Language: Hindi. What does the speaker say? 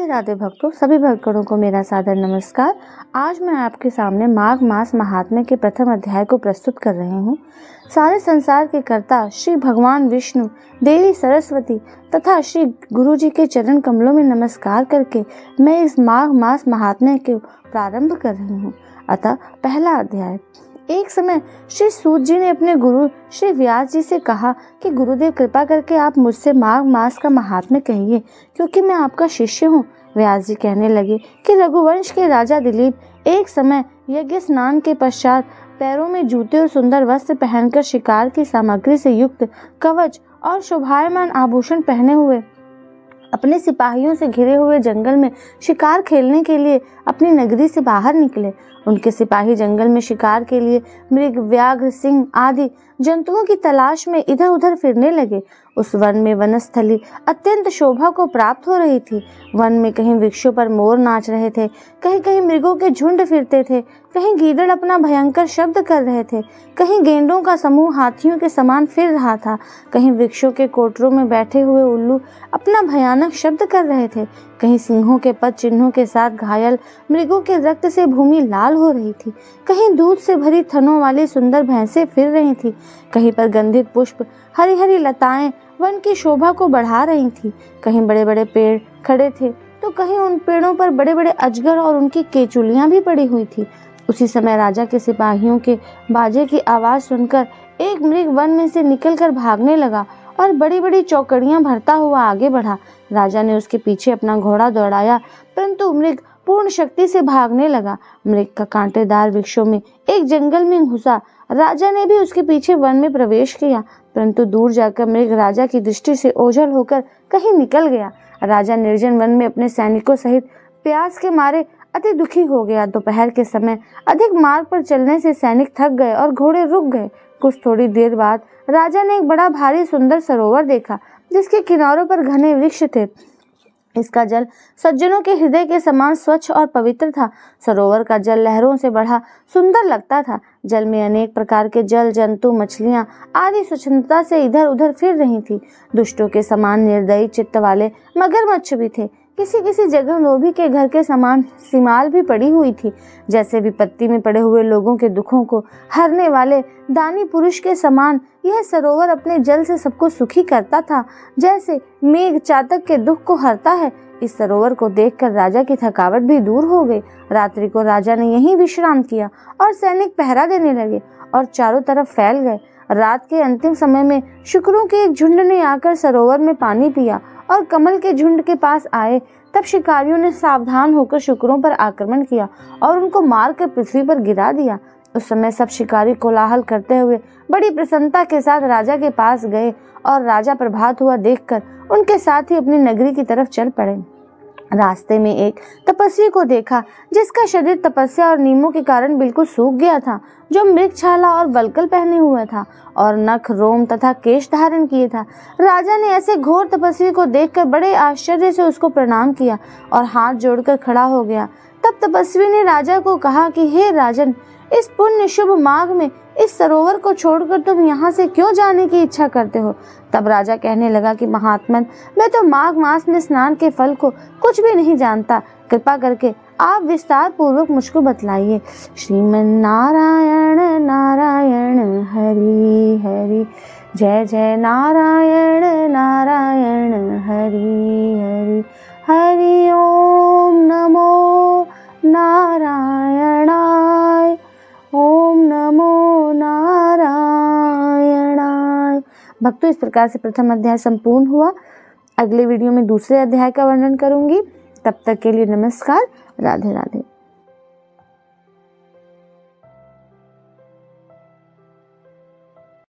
राधे भक्तों, सभी भक्तों को मेरा सादर नमस्कार। आज मैं आपके सामने माघ मास महात्म्य के प्रथम अध्याय को प्रस्तुत कर रही हूँ। सारे संसार के कर्ता श्री भगवान विष्णु, देवी सरस्वती तथा श्री गुरु जी के चरण कमलों में नमस्कार करके मैं इस माघ मास महात्म्य को प्रारंभ कर रही हूँ। अतः पहला अध्याय। एक समय श्री सूत जी ने अपने गुरु श्री व्यास जी से कहा कि गुरुदेव, कृपा करके आप मुझसे माघ मास का महात्म्य कहिए, क्योंकि मैं आपका शिष्य हूँ। व्यास जी कहने लगे कि रघुवंश के राजा दिलीप एक समय यज्ञ स्नान के पश्चात पैरों में जूते और सुंदर वस्त्र पहनकर शिकार की सामग्री से युक्त कवच और शोभायमान आभूषण पहने हुए अपने सिपाहियों से घिरे हुए जंगल में शिकार खेलने के लिए अपनी नगरी से बाहर निकले। उनके सिपाही जंगल में शिकार के लिए मृग, व्याघ्र, सिंह आदि जंतुओं की तलाश में इधर उधर फिरने लगे। उस वन में वनस्थली अत्यंत शोभा को प्राप्त हो रही थी। वन में कहीं वृक्षों पर मोर नाच रहे थे, कहीं कहीं मृगों के झुंड फिरते थे, कहीं गीदड़ अपना भयंकर शब्द कर रहे थे, कहीं गेंडों का समूह हाथियों के समान फिर रहा था, कहीं वृक्षों के कोटरों में बैठे हुए उल्लू अपना भयानक शब्द कर रहे थे, कहीं सिंहों के पद चिन्हों के साथ घायल मृगों के रक्त से भूमि लाल हो रही थी, कहीं दूध से भरी थनों वाली सुंदर भैंसें फिर रही थी, कहीं पर गंधित पुष्प, हरी हरी लताएं वन की शोभा को बढ़ा रही थी, कहीं बड़े बड़े पेड़ खड़े थे तो कहीं उन पेड़ों पर बड़े बड़े अजगर और उनकी केचुलियां भी पड़ी हुई थी। उसी समय राजा के सिपाहियों के बाजे की आवाज सुनकर एक मृग वन में से निकलकर भागने लगा और बड़ी बड़ी चौकड़ियां भरता हुआ आगे बढ़ा। राजा ने उसके पीछे अपना घोड़ा दौड़ाया, परंतु मृग पूर्ण शक्ति से भागने लगा। मृग का कांटेदार वृक्षों में एक जंगल में घुसा। राजा ने भी उसके पीछे वन में प्रवेश किया, परंतु दूर जाकर मृग राजा की दृष्टि से ओझल होकर कहीं निकल गया। राजा निर्जन वन में अपने सैनिकों सहित प्यास के मारे अति दुखी हो गया। दोपहर के समय अधिक मार्ग पर चलने से सैनिक थक गए और घोड़े रुक गए। कुछ थोड़ी देर बाद राजा ने एक बड़ा भारी सुंदर सरोवर देखा, जिसके किनारों पर घने वृक्ष थे। इसका जल सज्जनों के हृदय के समान स्वच्छ और पवित्र था। सरोवर का जल लहरों से बढ़ा सुंदर लगता था। जल में अनेक प्रकार के जल जंतु, मछलियां आदि स्वच्छंदता से इधर उधर फिर रही थी। दुष्टों के समान निर्दयी चित्त वाले मगरमच्छ भी थे। किसी किसी जगह लोभी के घर के समान सिमाल भी पड़ी हुई थी। जैसे विपत्ति में पड़े हुए लोगों के दुखों को हरने वाले दानी पुरुष के समान यह सरोवर अपने जल से सबको सुखी करता था, जैसे मेघ चातक के दुख को हरता है। इस सरोवर को देखकर राजा की थकावट भी दूर हो गई। रात्रि को राजा ने यहीं विश्राम किया और सैनिक पहरा देने लगे और चारों तरफ फैल गए। रात के अंतिम समय में शुक्रों के एक झुंड ने आकर सरोवर में पानी पिया और कमल के झुंड के पास आए। तब शिकारियों ने सावधान होकर शुक्रों पर आक्रमण किया और उनको मारकर पृथ्वी पर गिरा दिया। उस समय सब शिकारी कोलाहल करते हुए बड़ी प्रसन्नता के साथ राजा के पास गए और राजा प्रभात हुआ देखकर उनके साथ ही अपनी नगरी की तरफ चल पड़े। रास्ते में एक तपस्वी को देखा, जिसका शरीर तपस्या और नीमों के कारण बिल्कुल सूख गया था, जो मृगछाला और वल्कल पहने हुए था और नख, रोम तथा केश धारण किए था। राजा ने ऐसे घोर तपस्वी को देखकर बड़े आश्चर्य से उसको प्रणाम किया और हाथ जोड़कर खड़ा हो गया। तब तपस्वी ने राजा को कहा कि हे राजन, इस पुण्य शुभ माघ में इस सरोवर को छोड़कर तुम यहाँ से क्यों जाने की इच्छा करते हो? तब राजा कहने लगा कि महात्मन, मैं तो माघ मास में स्नान के फल को कुछ भी नहीं जानता। कृपा करके आप विस्तार पूर्वक मुझको बतलाइए। श्रीमन नारायण नारायण हरि हरि, जय जय नारायण नारायण हरि हरि, हरि ओम नमो नारायणाय, ओम नमो नारायणाय। भक्तों, इस प्रकार से प्रथम अध्याय संपूर्ण हुआ। अगले वीडियो में दूसरे अध्याय का वर्णन करूंगी। तब तक के लिए नमस्कार। राधे राधे।